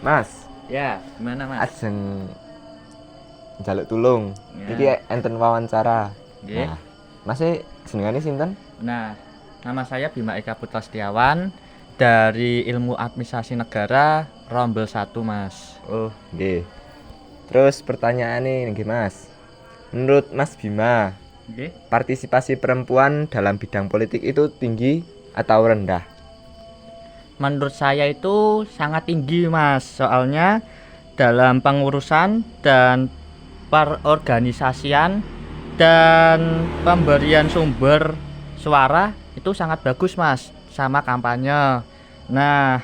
Mas, Ya, gimana Mas? ajeng njaluk tulung. Ya. Iki enten wawancara. Nggih. Nah, Mas jenengane sinten? Nah, nama saya Bima Eka Putra Setiawan dari Ilmu Administrasi Negara Rombel 1, Mas. Oh, nggih. Terus pertanyaane nggih, Mas. Menurut Mas Bima, Nggih. partisipasi perempuan dalam bidang politik itu tinggi atau rendah? Menurut saya itu sangat tinggi, Mas. Soalnya dalam pengurusan dan perorganisasian dan pemberian sumber suara itu sangat bagus, Mas, sama kampanye. Nah,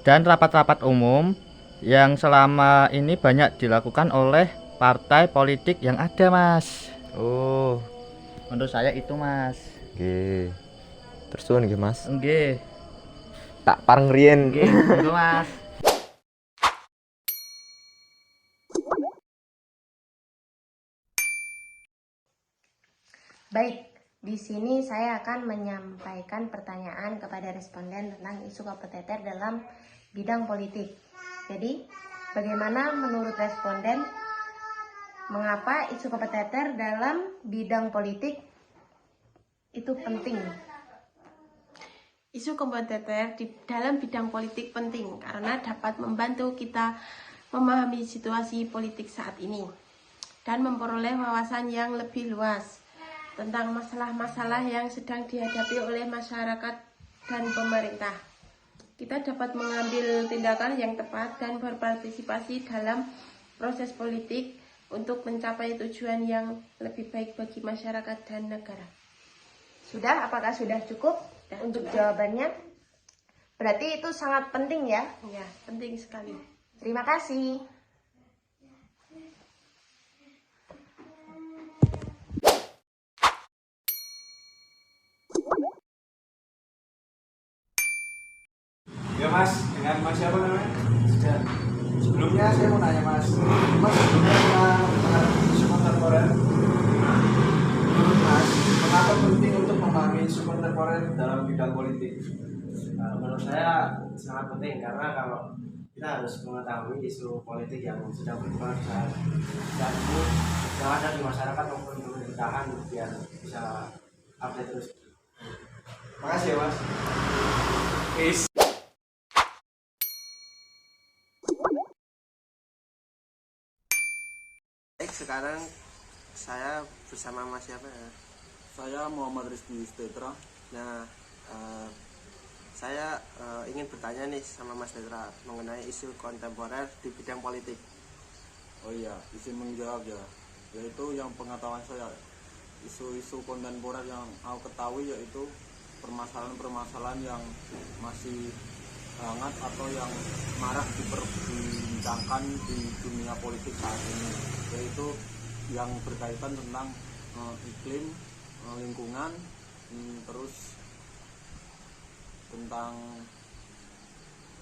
dan rapat-rapat umum yang selama ini banyak dilakukan oleh partai politik yang ada, Mas. Oh, Menurut saya itu, Mas. nggih. Terus suwun nggih, Mas. Nggih. Tak pareng riyen. Nggih, monggo, Mas. Baik, di sini saya akan menyampaikan pertanyaan kepada responden tentang isu kompeteter dalam bidang politik. Jadi, bagaimana menurut responden mengapa isu kompeteter dalam bidang politik itu penting? Isu kompeteter di dalam bidang politik penting karena dapat membantu kita memahami situasi politik saat ini dan memperoleh wawasan yang lebih luas tentang masalah-masalah yang sedang dihadapi oleh masyarakat dan pemerintah. Kita dapat mengambil tindakan yang tepat dan berpartisipasi dalam proses politik untuk mencapai tujuan yang lebih baik bagi masyarakat dan negara. Sudah? Apakah sudah cukup untuk jawabannya? Berarti itu sangat penting ya? Ya, penting sekali. Terima kasih. Ya Mas, dengan Mas siapa namanya? Sudah. Sebelumnya saya mau nanya Mas, Mas sebelumnya pernah menghadapi isu kontemporer? Menurut Mas, mengapa penting untuk memahami isu kontemporer dalam bidang politik? Menurut saya sangat penting karena kalau kita harus mengetahui isu politik yang sedang berkembang saat ini yang ada di masyarakat maupun di pemerintahan biar bisa update terus. Makasih ya Mas. Peace. Baik, sekarang saya bersama Mas siapa ya? Saya Muhammad Rizky Stetra. Nah, saya ingin bertanya nih sama Mas Tetra mengenai isu kontemporer di bidang politik. Oh iya, izin menjawab ya. Yaitu yang pengetahuan saya, isu-isu kontemporer yang aku ketahui yaitu permasalahan-permasalahan yang masih hangat atau yang marak diperbincangkan di dunia politik saat ini, yaitu yang berkaitan tentang iklim, lingkungan, terus tentang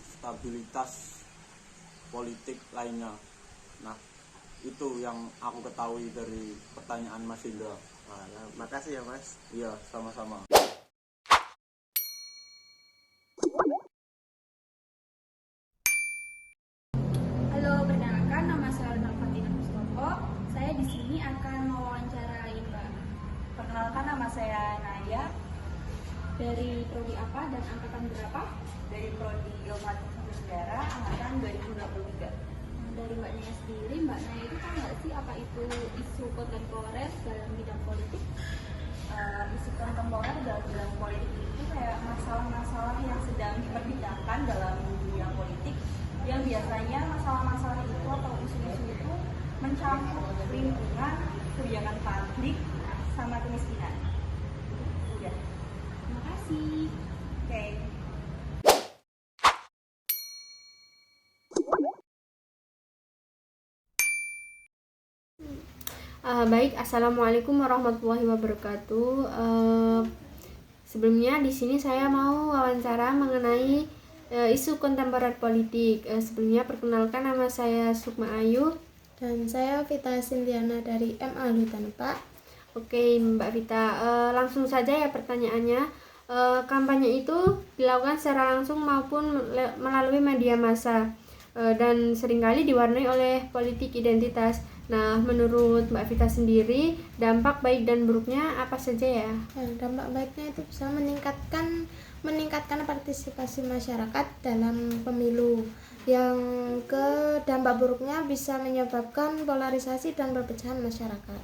stabilitas politik lainnya. Nah, itu yang aku ketahui dari pertanyaan Mas Indra. Nah, makasih ya Mas. Iya, sama-sama. Halo, perkenalkan nama saya Alda Fatina Mustopo. Saya di sini akan mewawancarai Mbak. Perkenalkan, nama saya Naya Dari prodi apa dan angkatan berapa? dari Prodi Ilmu Administrasi Negara angkatan 2023. Dari Mbak Naya sendiri, Mbak Naya itu tahu nggak sih apa itu isu kontemporer dalam bidang politik? Isu kontemporer dalam bidang politik itu kayak masalah-masalah yang sedang diperbincangkan dalam dunia politik, yang biasanya masalah-masalah itu atau isu-isu itu mencakup lingkungan, kebijakan publik, sama kemiskinan. Udah. Terima kasih. Oke. Baik, assalamualaikum warahmatullahi wabarakatuh. Sebelumnya di sini saya mau wawancara mengenai isu kontemporer politik. Sebelumnya perkenalkan, nama saya Sukma Ayu dan saya Vita Sintiana dari MA Lutanpa. Oke, Mbak Vita, langsung saja ya pertanyaannya. Kampanye itu dilakukan secara langsung maupun melalui media massa. dan seringkali diwarnai oleh politik identitas. Nah, menurut Mbak Vita sendiri, dampak baik dan buruknya apa saja ya? Dampak baiknya itu bisa meningkatkan partisipasi masyarakat dalam pemilu. Yang dampak buruknya bisa menyebabkan polarisasi dan perpecahan masyarakat.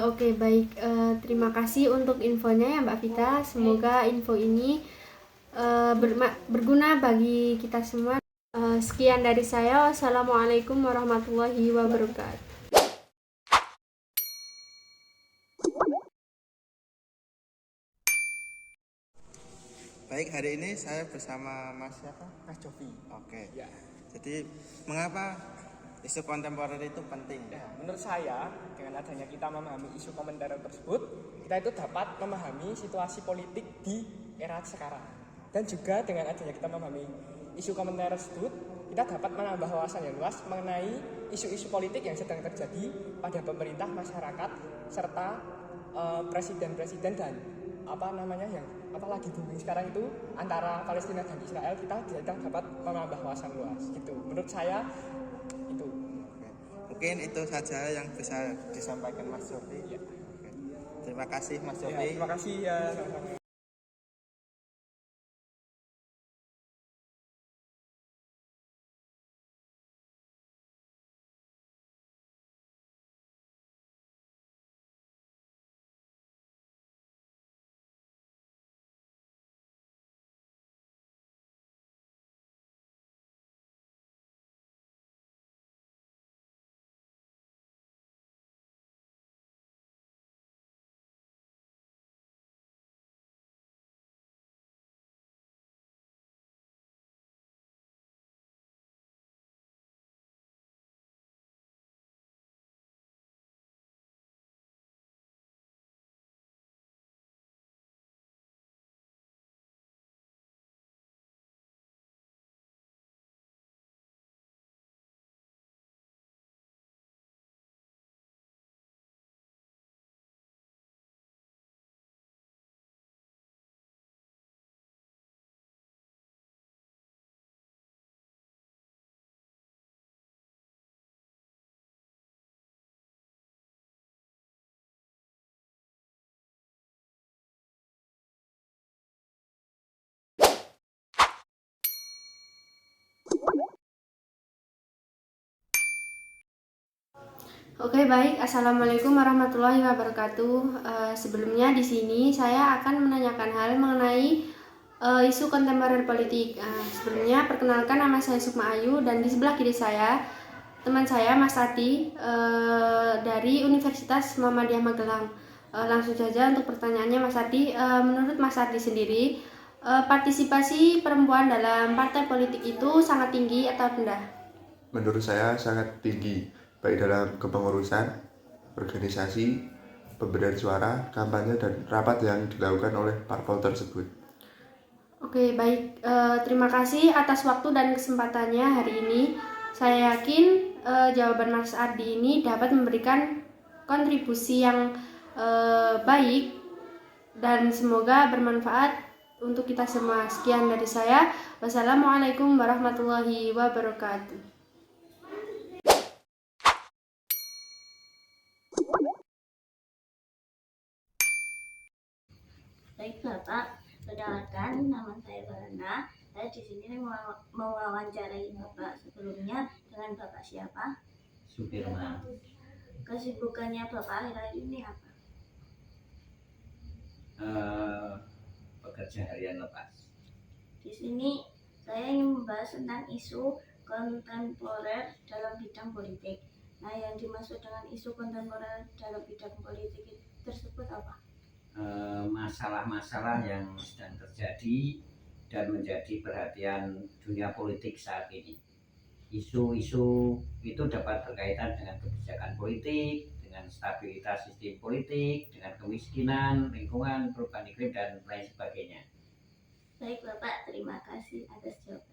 Oke, baik. Terima kasih untuk infonya ya Mbak Vita. Semoga info ini berguna bagi kita semua. Sekian dari saya. Wassalamualaikum warahmatullahi wabarakatuh. Baik, hari ini saya bersama Mas siapa? Mas Jovi. Oke. Ya. Jadi mengapa isu kontemporer itu penting? Nah, menurut saya dengan adanya kita memahami isu kontemporer tersebut, kita itu dapat memahami situasi politik di era sekarang. Dan juga dengan adanya kita memahami isu kontemporer tersebut, kita dapat menambah wawasan yang luas mengenai isu-isu politik yang sedang terjadi pada pemerintah, masyarakat, serta presiden-presiden dan yang apalagi booming sekarang itu antara Palestina dan Israel, kita dapat menambah wawasan luas gitu. Menurut saya itu. Mungkin itu saja yang bisa disampaikan Mas Jovi. Ya. Terima kasih Mas Jovi. Ya, terima kasih ya. Sama-sama. Oke, baik. Assalamualaikum warahmatullahi wabarakatuh. Sebelumnya di sini saya akan menanyakan hal mengenai isu kontemporer politik. Sebelumnya perkenalkan, nama saya Sukma Ayu dan di sebelah kiri saya teman saya Mas Adi dari Universitas Muhammadiyah Magelang. Langsung saja untuk pertanyaannya Mas Adi. Menurut Mas Adi sendiri, partisipasi perempuan dalam partai politik itu sangat tinggi atau rendah? Menurut saya sangat tinggi, baik dalam kepengurusan, organisasi, pemberian suara, kampanye, dan rapat yang dilakukan oleh parpol tersebut. Oke, baik. Terima kasih atas waktu dan kesempatannya hari ini. Saya yakin jawaban Mas Ardi ini dapat memberikan kontribusi yang baik dan semoga bermanfaat untuk kita semua. Sekian dari saya. Wassalamualaikum warahmatullahi wabarakatuh. Baik Bapak, perkenalkan nama saya Barana. Saya di sini mewawancarai Bapak sebelumnya. Dengan Bapak siapa? Supirman. Kesibukannya Bapak akhir-akhir ini apa? Pekerja harian lepas. Di sini saya ingin membahas tentang isu kontemporer dalam bidang politik. Nah, yang dimaksud dengan isu kontemporer dalam bidang politik tersebut apa? Masalah-masalah yang sedang terjadi dan menjadi perhatian dunia politik saat ini. Isu-isu itu dapat berkaitan dengan kebijakan politik, dengan stabilitas sistem politik, dengan kemiskinan, lingkungan, perubahan iklim, dan lain sebagainya. Baik Bapak, terima kasih atas jawaban.